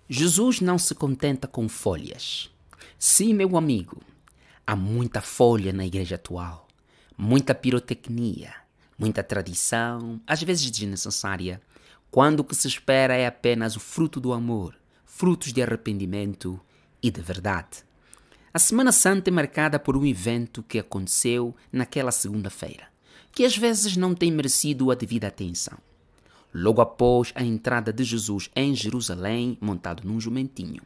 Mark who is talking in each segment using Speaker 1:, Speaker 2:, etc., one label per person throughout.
Speaker 1: Jesus não se contenta com folhas. Sim, meu amigo, há muita folha na igreja atual, muita pirotecnia, muita tradição, às vezes desnecessária, quando o que se espera é apenas o fruto do amor, frutos de arrependimento e de verdade. A Semana Santa é marcada por um evento que aconteceu naquela segunda-feira, que às vezes não tem merecido a devida atenção. Logo após a entrada de Jesus em Jerusalém, montado num jumentinho.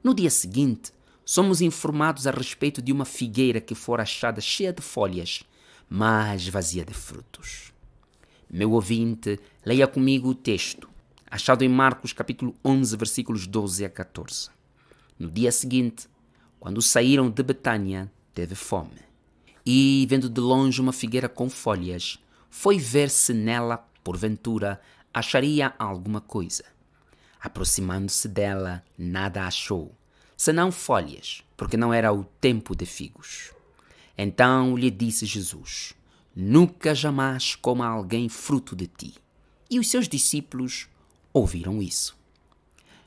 Speaker 1: No dia seguinte, somos informados a respeito de uma figueira que fora achada cheia de folhas, mas vazia de frutos. Meu ouvinte, leia comigo o texto, achado em Marcos capítulo 11, versículos 12 a 14. No dia seguinte, quando saíram de Betânia, teve fome. E, vendo de longe uma figueira com folhas, foi ver se nela, porventura, acharia alguma coisa. Aproximando-se dela, nada achou, senão folhas, porque não era o tempo de figos. Então lhe disse Jesus: nunca jamais coma alguém fruto de ti. E os seus discípulos ouviram isso.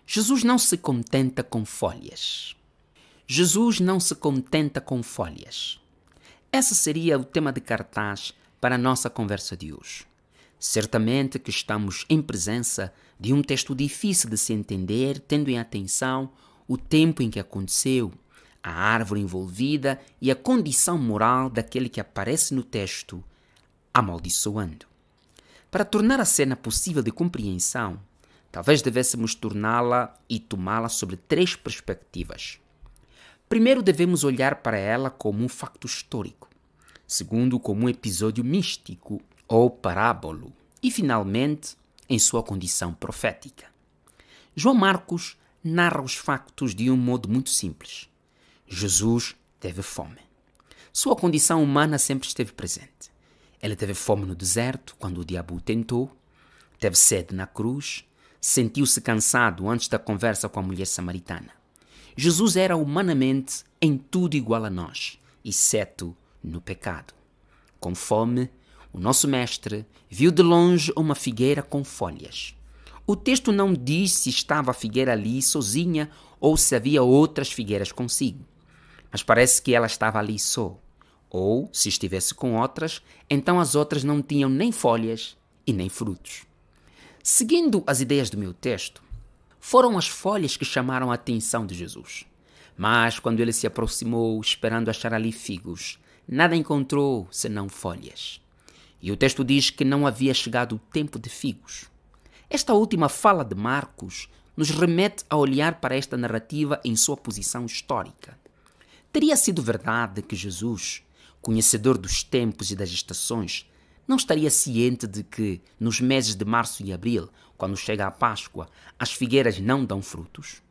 Speaker 1: Jesus não se contenta com folhas. Jesus não se contenta com folhas. Esse seria o tema de cartaz para a nossa conversa de hoje. Certamente que estamos em presença de um texto difícil de se entender, tendo em atenção o tempo em que aconteceu, a árvore envolvida e a condição moral daquele que aparece no texto, amaldiçoando. Para tornar a cena possível de compreensão, talvez devêssemos torná-la e tomá-la sobre três perspectivas. Primeiro, devemos olhar para ela como um facto histórico. Segundo, como um episódio místico ou parábolo. E, finalmente, em sua condição profética. João Marcos narra os factos de um modo muito simples. Jesus teve fome. Sua condição humana sempre esteve presente. Ele teve fome no deserto, quando o diabo o tentou. Teve sede na cruz. Sentiu-se cansado antes da conversa com a mulher samaritana. Jesus era humanamente em tudo igual a nós, exceto no pecado. Com fome, o nosso mestre viu de longe uma figueira com folhas. O texto não diz se estava a figueira ali sozinha ou se havia outras figueiras consigo. Mas parece que ela estava ali só. Ou, se estivesse com outras, então as outras não tinham nem folhas e nem frutos. Seguindo as ideias do meu texto, foram as folhas que chamaram a atenção de Jesus. Mas quando ele se aproximou, esperando achar ali figos, nada encontrou senão folhas. E o texto diz que não havia chegado o tempo de figos. Esta última fala de Marcos nos remete a olhar para esta narrativa em sua posição histórica. Teria sido verdade que Jesus, conhecedor dos tempos e das estações, não estaria ciente de que, nos meses de março e abril, quando chega a Páscoa, as figueiras não dão frutos?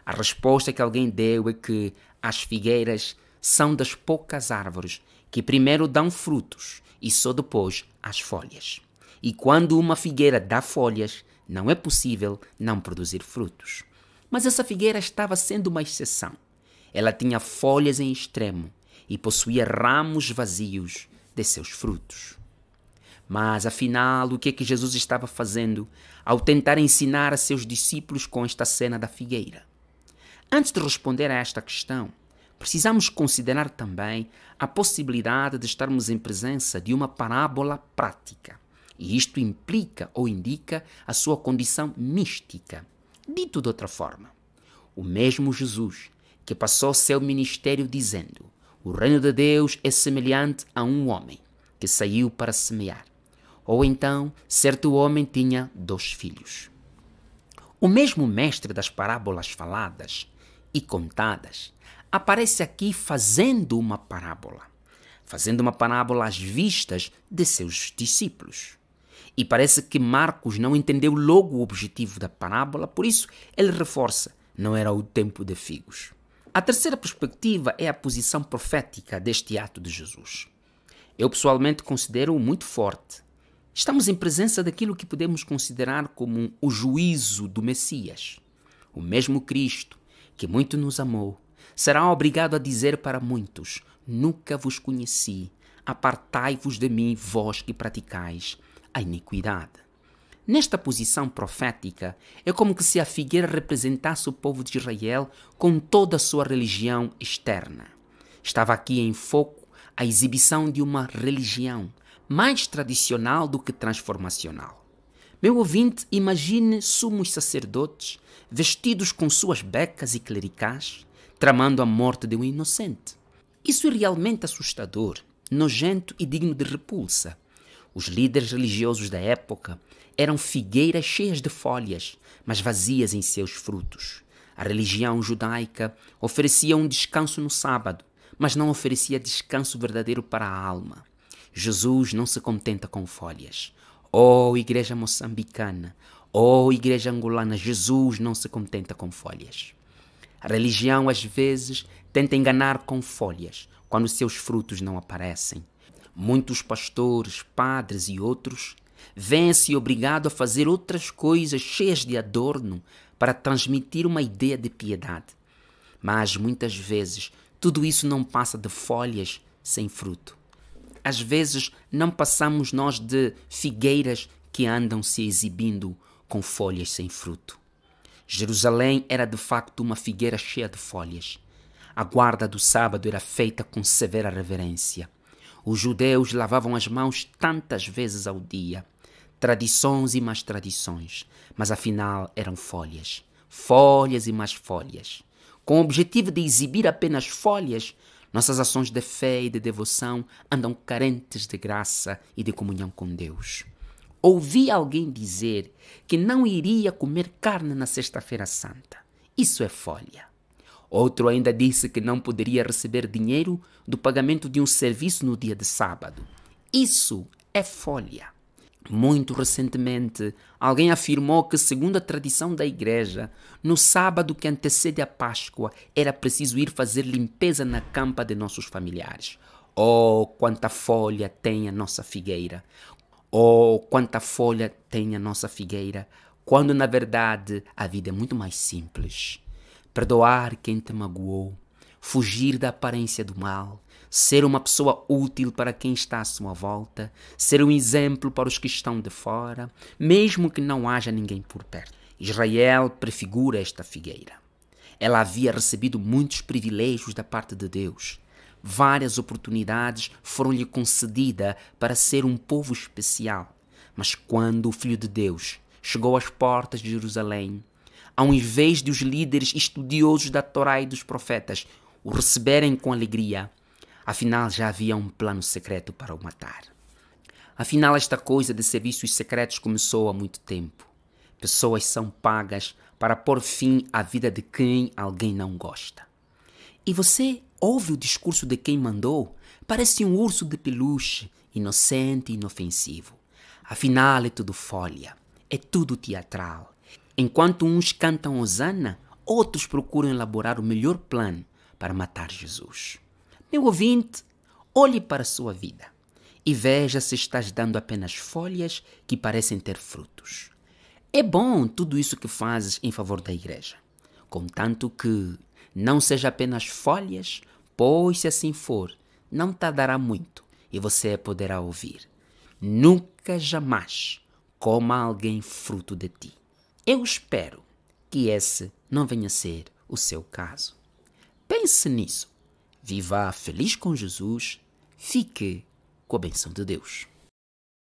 Speaker 1: A resposta que alguém deu é que as figueiras são das poucas árvores que primeiro dão frutos e só depois as folhas. E quando uma figueira dá folhas, não é possível não produzir frutos. Mas essa figueira estava sendo uma exceção. Ela tinha folhas em extremo e possuía ramos vazios de seus frutos. Mas, afinal, o que é que Jesus estava fazendo ao tentar ensinar a seus discípulos com esta cena da figueira? Antes de responder a esta questão, precisamos considerar também a possibilidade de estarmos em presença de uma parábola prática. E isto implica ou indica a sua condição mística. Dito de outra forma, o mesmo Jesus que passou seu ministério dizendo: o reino de Deus é semelhante a um homem que saiu para semear. Ou então, certo homem tinha 2 filhos. O mesmo mestre das parábolas faladas e contadas aparece aqui fazendo uma parábola às vistas de seus discípulos. E parece que Marcos não entendeu logo o objetivo da parábola, por isso ele reforça: não era o tempo de figos. A terceira perspectiva é a posição profética deste ato de Jesus. Eu pessoalmente considero-o muito forte. Estamos em presença daquilo que podemos considerar como o juízo do Messias. O mesmo Cristo, que muito nos amou, será obrigado a dizer para muitos: nunca vos conheci, apartai-vos de mim, vós que praticais a iniquidade. Nesta posição profética, é como que se a figueira representasse o povo de Israel com toda a sua religião externa. Estava aqui em foco a exibição de uma religião mais tradicional do que transformacional. Meu ouvinte, imagine sumos sacerdotes vestidos com suas becas e clericais, tramando a morte de um inocente. Isso é realmente assustador, nojento e digno de repulsa. Os líderes religiosos da época eram figueiras cheias de folhas, mas vazias em seus frutos. A religião judaica oferecia um descanso no sábado, mas não oferecia descanso verdadeiro para a alma. Jesus não se contenta com folhas. Oh, igreja moçambicana, oh, igreja angolana, Jesus não se contenta com folhas. A religião, às vezes, tenta enganar com folhas, quando seus frutos não aparecem. Muitos pastores, padres e outros vêem-se obrigados a fazer outras coisas cheias de adorno para transmitir uma ideia de piedade. Mas, muitas vezes, tudo isso não passa de folhas sem fruto. Às vezes, não passamos nós de figueiras que andam se exibindo com folhas sem fruto. Jerusalém era de facto uma figueira cheia de folhas. A guarda do sábado era feita com severa reverência. Os judeus lavavam as mãos tantas vezes ao dia. Tradições e mais tradições, mas afinal eram folhas. Folhas e mais folhas. Com o objetivo de exibir apenas folhas, nossas ações de fé e de devoção andam carentes de graça e de comunhão com Deus. Ouvi alguém dizer que não iria comer carne na Sexta-feira Santa. Isso é folha. Outro ainda disse que não poderia receber dinheiro do pagamento de um serviço no dia de sábado. Isso é folha. Muito recentemente, alguém afirmou que, segundo a tradição da igreja, no sábado que antecede a Páscoa, era preciso ir fazer limpeza na campa de nossos familiares. Oh, quanta folha tem a nossa figueira! Oh, quanta folha tem a nossa figueira, quando na verdade a vida é muito mais simples. Perdoar quem te magoou, fugir da aparência do mal, ser uma pessoa útil para quem está à sua volta, ser um exemplo para os que estão de fora, mesmo que não haja ninguém por perto. Israel prefigura esta figueira. Ela havia recebido muitos privilégios da parte de Deus. Várias oportunidades foram-lhe concedidas para ser um povo especial. Mas quando o Filho de Deus chegou às portas de Jerusalém, ao invés de os líderes estudiosos da Torá e dos profetas o receberem com alegria, afinal já havia um plano secreto para o matar. Afinal, esta coisa de serviços secretos começou há muito tempo. Pessoas são pagas para pôr fim à vida de quem alguém não gosta. E você ouve o discurso de quem mandou? Parece um urso de peluche, inocente e inofensivo. Afinal, é tudo folha, é tudo teatral. Enquanto uns cantam hosana, outros procuram elaborar o melhor plano para matar Jesus. Meu ouvinte, olhe para a sua vida e veja se estás dando apenas folhas que parecem ter frutos. É bom tudo isso que fazes em favor da igreja, contanto que não seja apenas folhas, pois se assim for, não tardará muito e você poderá ouvir: nunca jamais coma alguém fruto de ti. Eu espero que esse não venha a ser o seu caso. Pense nisso. Viva feliz com Jesus. Fique com a bênção de Deus.